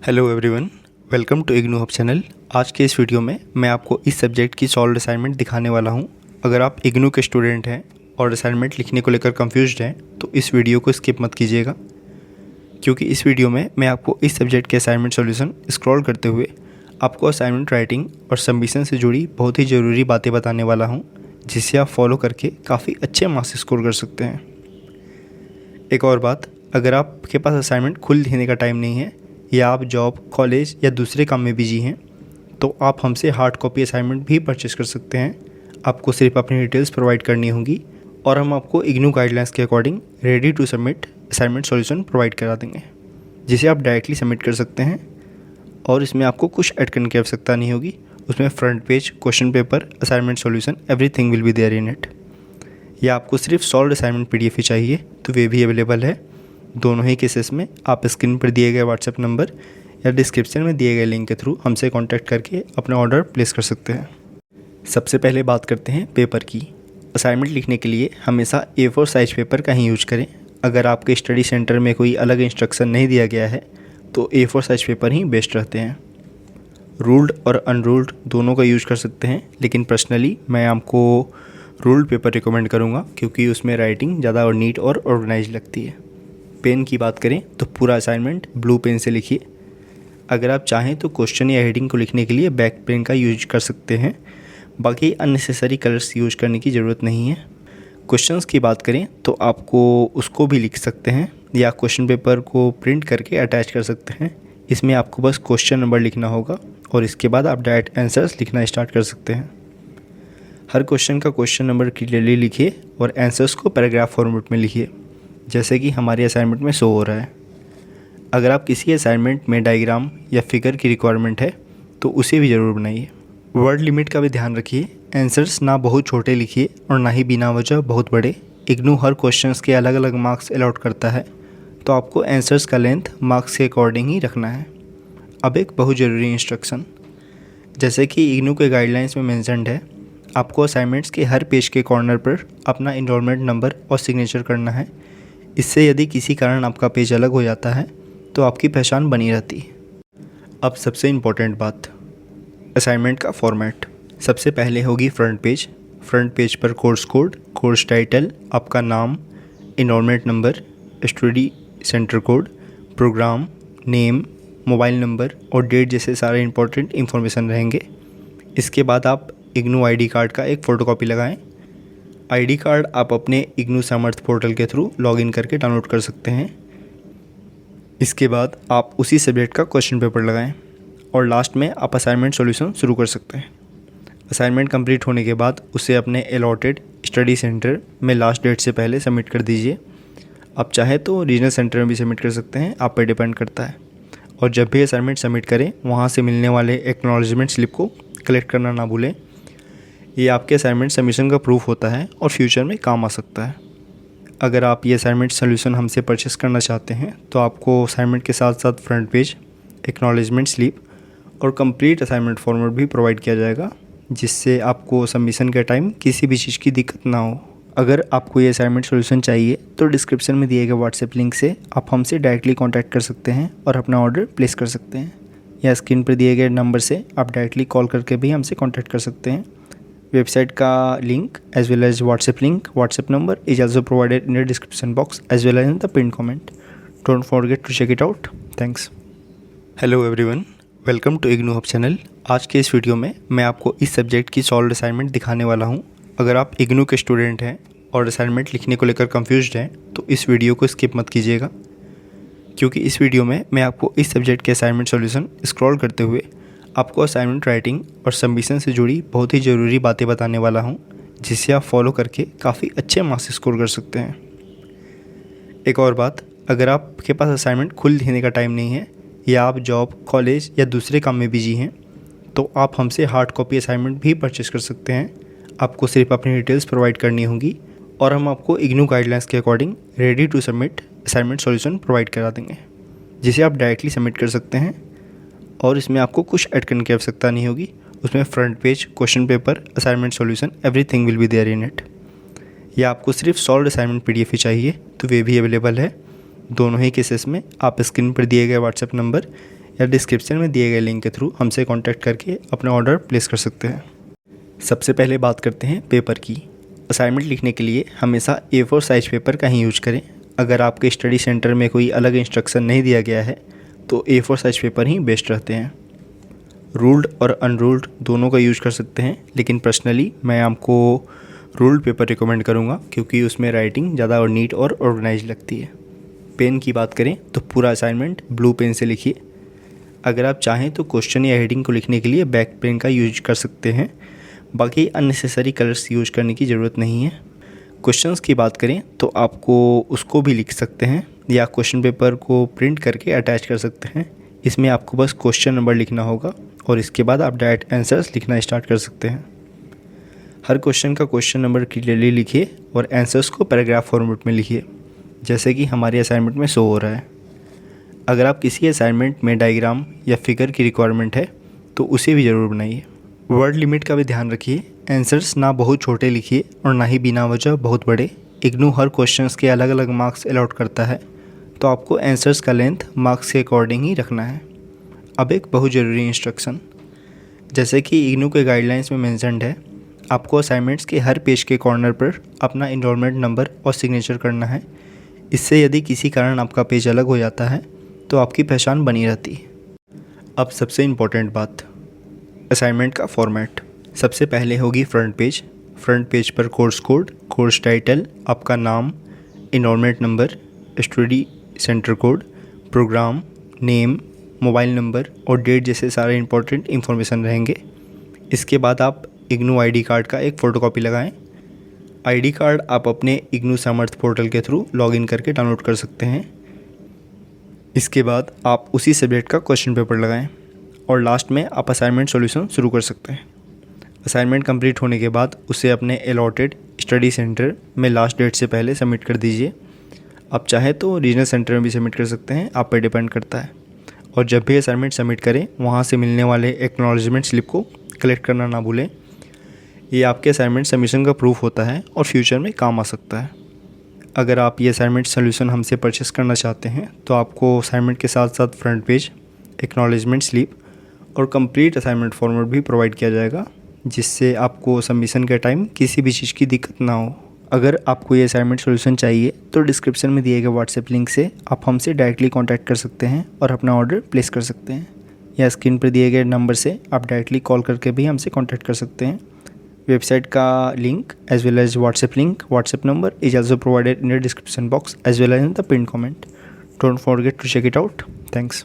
Hello everyone, welcome to IGNOU hub channel. आज के इस वीडियो में मैं आपको इस सब्जेक्ट की सॉल्व असाइनमेंट दिखाने वाला हूं। अगर आप इग्नू के स्टूडेंट हैं और असाइनमेंट लिखने को लेकर कंफ्यूज्ड हैं तो इस वीडियो को स्किप मत कीजिएगा, क्योंकि इस वीडियो में मैं आपको इस सब्जेक्ट के असाइनमेंट सॉल्यूशन स्क्रॉल करते हुए आपको असाइनमेंट राइटिंग और सबमिशन से जुड़ी बहुत ही ज़रूरी बातें बताने वाला हूँ, जिसे आप फॉलो करके काफ़ी अच्छे मार्क्स स्कोर कर सकते हैं। एक और बात, अगर आपके पास असाइनमेंट खुद लिखने का टाइम नहीं है या आप जॉब, कॉलेज या दूसरे काम में बिजी हैं तो आप हमसे हार्ड कॉपी असाइनमेंट भी परचेस कर सकते हैं। आपको सिर्फ अपनी डिटेल्स प्रोवाइड करनी होगी और हम आपको इग्नू गाइडलाइंस के according ready to submit assignment solution provide करा देंगे, जिसे आप डायरेक्टली सबमिट कर सकते हैं और इसमें आपको कुछ ऐड करने की आवश्यकता नहीं होगी। उसमें front page, question paper, assignment solution, everything will be there in it. या आपको सिर्फ सॉल्व असाइनमेंट PDF ही चाहिए तो वे भी अवेलेबल है। दोनों ही केसेस में आप स्क्रीन पर दिए गए व्हाट्सएप नंबर या डिस्क्रिप्शन में दिए गए लिंक के थ्रू हमसे कांटेक्ट करके अपना ऑर्डर प्लेस कर सकते हैं। सबसे पहले बात करते हैं पेपर की। असाइनमेंट लिखने के लिए हमेशा A4 साइज पेपर का ही यूज करें। अगर आपके स्टडी सेंटर में कोई अलग इंस्ट्रक्शन नहीं दिया गया है तो A4 साइज पेपर ही बेस्ट रहते हैं। रूल्ड और अनरूल्ड दोनों का यूज कर सकते हैं, लेकिन पर्सनली मैं आपको रूल्ड पेपर रिकमेंड करूँगा क्योंकि उसमें राइटिंग ज़्यादा और नीट और ऑर्गेनाइज लगती है। पेन की बात करें तो पूरा असाइनमेंट ब्लू पेन से लिखिए। अगर आप चाहें तो क्वेश्चन या हेडिंग को लिखने के लिए ब्लैक पेन का यूज कर सकते हैं। बाकी अननेसेसरी कलर्स यूज करने की ज़रूरत नहीं है। क्वेश्चंस की बात करें तो आपको उसको भी लिख सकते हैं या क्वेश्चन पेपर को प्रिंट करके अटैच कर सकते हैं। इसमें आपको बस क्वेश्चन नंबर लिखना होगा और इसके बाद आप डायरेक्ट आंसर्स लिखना स्टार्ट कर सकते हैं। हर क्वेश्चन का क्वेश्चन नंबर क्लियरली लिखिए और आंसर्स को पैराग्राफ फॉर्मेट में लिखिए, जैसे कि हमारे असाइनमेंट में शो हो रहा है। अगर आप किसी असाइनमेंट में डायग्राम या फिगर की रिक्वायरमेंट है तो उसे भी ज़रूर बनाइए। वर्ड लिमिट का भी ध्यान रखिए। आंसर्स ना बहुत छोटे लिखिए और ना ही बिना वजह बहुत बड़े। इग्नू हर क्वेश्चंस के अलग अलग मार्क्स अलॉट करता है, तो आपको आंसर्स का लेंथ मार्क्स के अकॉर्डिंग ही रखना है। अब एक बहुत ज़रूरी इंस्ट्रक्शन, जैसे कि इग्नू के गाइडलाइंस में मेंशन्ड है, आपको असाइनमेंट्स के हर पेज के कॉर्नर पर अपना इनरोलमेंट नंबर और सिग्नेचर करना है। इससे यदि किसी कारण आपका पेज अलग हो जाता है तो आपकी पहचान बनी रहती है। अब सबसे इम्पोर्टेंट बात, असाइनमेंट का फॉर्मेट। सबसे पहले होगी फ्रंट पेज। फ्रंट पेज पर कोर्स कोड, कोर्स टाइटल, आपका नाम, enrolment number, study centre code, programme name, mobile number और डेट जैसे सारे इंपॉर्टेंट इन्फॉर्मेशन रहेंगे। इसके बाद आप इग्नू ID कार्ड का एक फ़ोटोकॉपी लगाएं। ID कार्ड आप अपने इग्नू सामर्थ पोर्टल के थ्रू लॉगिन करके डाउनलोड कर सकते हैं। इसके बाद आप उसी सब्जेक्ट का क्वेश्चन पेपर लगाएं और लास्ट में आप असाइनमेंट सॉल्यूशन शुरू कर सकते हैं। असाइनमेंट कंप्लीट होने के बाद उसे अपने अलॉटेड स्टडी सेंटर में लास्ट डेट से पहले सबमिट कर दीजिए। आप चाहे तो रीजनल सेंटर में भी सबमिट कर सकते हैं, आप पर डिपेंड करता है। और जब भी असाइनमेंट सबमिट करें वहाँ से मिलने वाले एक्नॉलेजमेंट स्लिप को कलेक्ट करना ना भूलें। ये आपके असाइनमेंट सबमिशन का प्रूफ होता है और फ्यूचर में काम आ सकता है। अगर आप ये असाइनमेंट सॉल्यूशन हमसे परचेस करना चाहते हैं तो आपको असाइनमेंट के साथ साथ फ्रंट पेज, एक्नॉलेजमेंट स्लिप और कंप्लीट असाइनमेंट फॉर्मेट भी प्रोवाइड किया जाएगा, जिससे आपको सबमिशन के टाइम किसी भी चीज़ की दिक्कत ना हो। अगर आपको ये असाइनमेंट सॉल्यूशन चाहिए तो डिस्क्रिप्शन में दिए गए व्हाट्सएप लिंक से आप हमसे डायरेक्टली कॉन्टैक्ट कर सकते हैं और अपना ऑर्डर प्लेस कर सकते हैं, या स्क्रीन पर दिए गए नंबर से आप डायरेक्टली कॉल करके भी हमसे कॉन्टैक्ट कर सकते हैं। वेबसाइट का link as well as WhatsApp link, WhatsApp number is also provided in the description box as well as in the pinned comment. Don't forget to check it out. Thanks. Hello everyone, welcome to IGNOU hub channel. आज के इस video में मैं आपको इस subject की solve assignment दिखाने वाला हूँ। अगर आप इग्नू के स्टूडेंट हैं और असाइनमेंट लिखने को लेकर कंफ्यूज्ड हैं तो इस वीडियो को स्किप मत कीजिएगा, क्योंकि इस वीडियो में मैं आपको इस सब्जेक्ट के असाइनमेंट सॉल्यूशन स्क्रॉल करते हुए आपको असाइनमेंट राइटिंग और सबमिशन से जुड़ी बहुत ही ज़रूरी बातें बताने वाला हूं, जिसे आप फॉलो करके काफ़ी अच्छे मार्क्स स्कोर कर सकते हैं। एक और बात, अगर आपके पास असाइनमेंट खुद लिखने का टाइम नहीं है या आप जॉब, कॉलेज या दूसरे काम में बिजी हैं तो आप हमसे हार्ड कॉपी असाइनमेंट भी परचेस कर सकते हैं। आपको सिर्फ अपनी डिटेल्स प्रोवाइड करनी होगी और हम आपको इग्नू गाइडलाइंस के according ready to submit assignment solution provide करा देंगे, जिसे आप डायरेक्टली सबमिट कर सकते हैं और इसमें आपको कुछ ऐड करने की आवश्यकता नहीं होगी। उसमें front page, question paper, assignment solution, everything will be there in it. या आपको सिर्फ सॉल्व असाइनमेंट PDF ही चाहिए तो वे भी अवेलेबल है। दोनों ही केसेस में आप स्क्रीन पर दिए गए व्हाट्सएप नंबर या डिस्क्रिप्शन में दिए गए लिंक के थ्रू हमसे कांटेक्ट करके अपना ऑर्डर प्लेस कर सकते हैं। सबसे पहले बात करते हैं पेपर की। असाइनमेंट लिखने के लिए हमेशा A4 साइज पेपर का ही यूज करें। अगर आपके स्टडी सेंटर में कोई अलग इंस्ट्रक्शन नहीं दिया गया है तो A4 साइज पेपर ही बेस्ट रहते हैं। रूल्ड और अनरूल्ड दोनों का यूज़ कर सकते हैं, लेकिन पर्सनली मैं आपको रूल्ड पेपर रिकमेंड करूँगा क्योंकि उसमें राइटिंग ज़्यादा और नीट और ऑर्गेनाइज लगती है। पेन की बात करें तो पूरा असाइनमेंट ब्लू पेन से लिखिए। अगर आप चाहें तो क्वेश्चन या हेडिंग को लिखने के लिए ब्लैक पेन का यूज कर सकते हैं। बाकी अननेसेसरी कलर्स यूज करने की ज़रूरत नहीं है। क्वेश्चंस की बात करें तो आपको उसको भी लिख सकते हैं या क्वेश्चन पेपर को प्रिंट करके अटैच कर सकते हैं। इसमें आपको बस क्वेश्चन नंबर लिखना होगा और इसके बाद आप डायरेक्ट आंसर्स लिखना स्टार्ट कर सकते हैं। हर क्वेश्चन का क्वेश्चन नंबर क्लियरली लिखिए और आंसर्स को पैराग्राफ फॉर्मेट में लिखिए, जैसे कि हमारे असाइनमेंट में शो हो रहा है। अगर आप किसी असाइनमेंट में डायग्राम या फिगर की रिक्वायरमेंट है तो उसे भी ज़रूर बनाइए। वर्ड लिमिट का भी ध्यान रखिए। आंसर्स ना बहुत छोटे लिखिए और ना ही बिना वजह बहुत बड़े। इग्नू हर क्वेश्चंस के अलग अलग मार्क्स अलॉट करता है, तो आपको आंसर्स का लेंथ मार्क्स के अकॉर्डिंग ही रखना है। अब एक बहुत ज़रूरी इंस्ट्रक्शन, जैसे कि इग्नू के गाइडलाइंस में मेंशन्ड है, आपको असाइनमेंट्स के हर पेज के कॉर्नर पर अपना इनरोलमेंट नंबर और सिग्नेचर करना है। इससे यदि किसी कारण आपका पेज अलग हो जाता है तो आपकी पहचान बनी रहती है। अब सबसे इम्पोर्टेंट बात, असाइनमेंट का फॉर्मेट। सबसे पहले होगी फ्रंट पेज। फ्रंट पेज पर कोर्स कोड, कोर्स टाइटल, आपका नाम, enrolment number, study centre code, programme name, mobile number और डेट जैसे सारे इंपॉर्टेंट इन्फॉर्मेशन रहेंगे। इसके बाद आप इग्नू आईडी कार्ड का एक फ़ोटोकॉपी लगाएं। आईडी कार्ड आप अपने इग्नू सामर्थ पोर्टल के थ्रू लॉगिन करके डाउनलोड कर सकते हैं। इसके बाद आप उसी सब्जेक्ट का क्वेश्चन पेपर लगाएं और लास्ट में आप असाइनमेंट सॉल्यूशन शुरू कर सकते हैं। असाइनमेंट कंप्लीट होने के बाद उसे अपने अलॉटेड स्टडी सेंटर में लास्ट डेट से पहले सबमिट कर दीजिए। आप चाहे तो रीजनल सेंटर में भी सबमिट कर सकते हैं, आप पे डिपेंड करता है। और जब भी असाइनमेंट सबमिट करें वहाँ से मिलने वाले एक्नॉलेजमेंट स्लिप को कलेक्ट करना ना भूलें। ये आपके असाइनमेंट सबमिशन का प्रूफ होता है और फ्यूचर में काम आ सकता है। अगर आप ये असाइनमेंट सोल्यूशन हमसे परचेस करना चाहते हैं तो आपको असाइनमेंट के साथ साथ फ्रंट पेज, एक्नॉलेजमेंट स्लिप और कंप्लीट असाइनमेंट फॉर्मेट भी प्रोवाइड किया जाएगा, जिससे आपको सबमिशन के टाइम किसी भी चीज़ की दिक्कत ना हो। अगर आपको ये असाइनमेंट सॉल्यूशन चाहिए तो डिस्क्रिप्शन में दिए गए व्हाट्सएप लिंक से आप हमसे डायरेक्टली कांटेक्ट कर सकते हैं और अपना ऑर्डर प्लेस कर सकते हैं, या स्क्रीन पर दिए गए नंबर से आप डायरेक्टली कॉल करके भी हमसे कांटेक्ट कर सकते हैं। वेबसाइट का link as well as WhatsApp link, WhatsApp number is also provided in the description box as well as in the pinned comment. Don't forget to check it out. Thanks.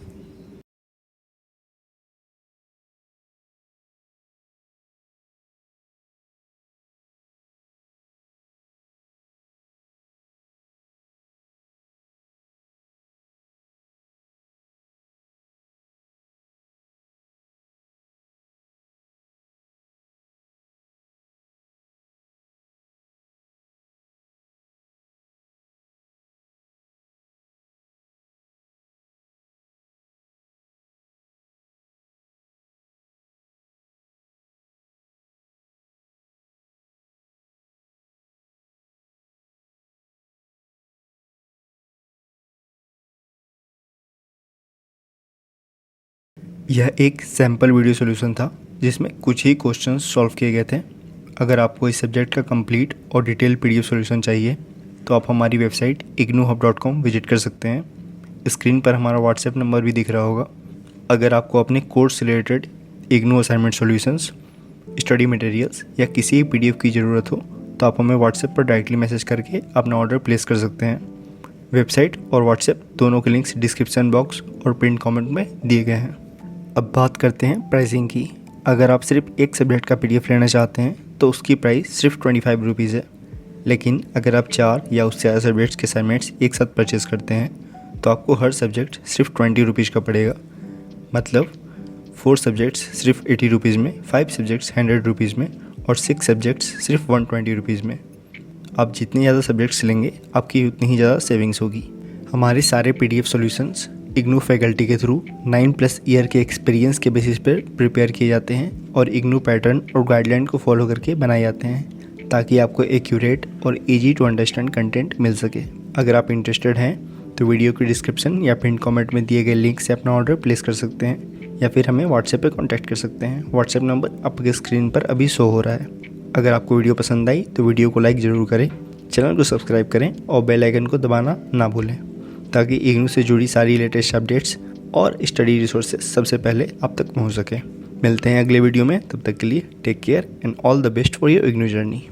यह एक sample video solution था जिसमें कुछ ही questions solve किए गए थे। अगर आपको इस सब्जेक्ट का कंप्लीट और डिटेल PDF सॉल्यूशन चाहिए तो आप हमारी वेबसाइट ignuhub.com विजिट कर सकते हैं। स्क्रीन पर हमारा व्हाट्सएप नंबर भी दिख रहा होगा। अगर आपको अपने कोर्स से related IGNOU assignment solutions, study materials या किसी PDF की ज़रूरत हो तो आप हमें व्हाट्सएप पर डायरेक्टली मैसेज करके अपना ऑर्डर प्लेस कर सकते हैं। वेबसाइट और व्हाट्सएप दोनों के लिंक्स डिस्क्रिप्शन बॉक्स और पिन कमेंट में दिए गए हैं। अब बात करते हैं प्राइसिंग की। अगर आप सिर्फ एक सब्जेक्ट का PDF लेना चाहते हैं तो उसकी प्राइस सिर्फ 25 रुपीज़ है, लेकिन अगर आप 4 या उससे ज़्यादा सब्जेक्ट्स के असाइनमेंट्स एक साथ परचेज़ करते हैं तो आपको हर सब्जेक्ट सिर्फ 20 रुपीज़ का पड़ेगा। मतलब 4 सब्जेक्ट्स सिर्फ 80 रुपीज़ में, 5 सब्जेक्ट्स 100 रुपीज़ में और 6 सब्जेक्ट्स सिर्फ 120 रुपीज़ में। आप जितनी ज़्यादा सब्जेक्ट्स लेंगे आपकी उतनी ही ज़्यादा सेविंग्स होगी। हमारे सारे PDF सॉल्यूशंस इग्नू फैकल्टी के थ्रू 9+ ईयर के एक्सपीरियंस के बेसिस पर प्रिपेयर किए जाते हैं और इग्नू पैटर्न और गाइडलाइन को फॉलो करके बनाए जाते हैं ताकि आपको एक्यूरेट और इजी टू अंडरस्टैंड कंटेंट मिल सके। अगर आप इंटरेस्टेड हैं तो वीडियो की डिस्क्रिप्शन या पिन कमेंट में दिए गए लिंक से अपना ऑर्डर प्लेस कर सकते हैं या फिर हमें व्हाट्सएप पे कांटेक्ट कर सकते हैं। व्हाट्सएप नंबर आपके स्क्रीन पर अभी शो हो रहा है। अगर आपको वीडियो पसंद आई तो वीडियो को लाइक ज़रूर करें, चैनल को सब्सक्राइब करें और बेल आइकन को दबाना ना भूलें ताकि इग्नू से जुड़ी सारी लेटेस्ट अपडेट्स और स्टडी रिसोर्सेज सबसे पहले आप तक पहुंच सके। मिलते हैं अगले वीडियो में, तब तक के लिए take care and all the best for your IGNOU journey.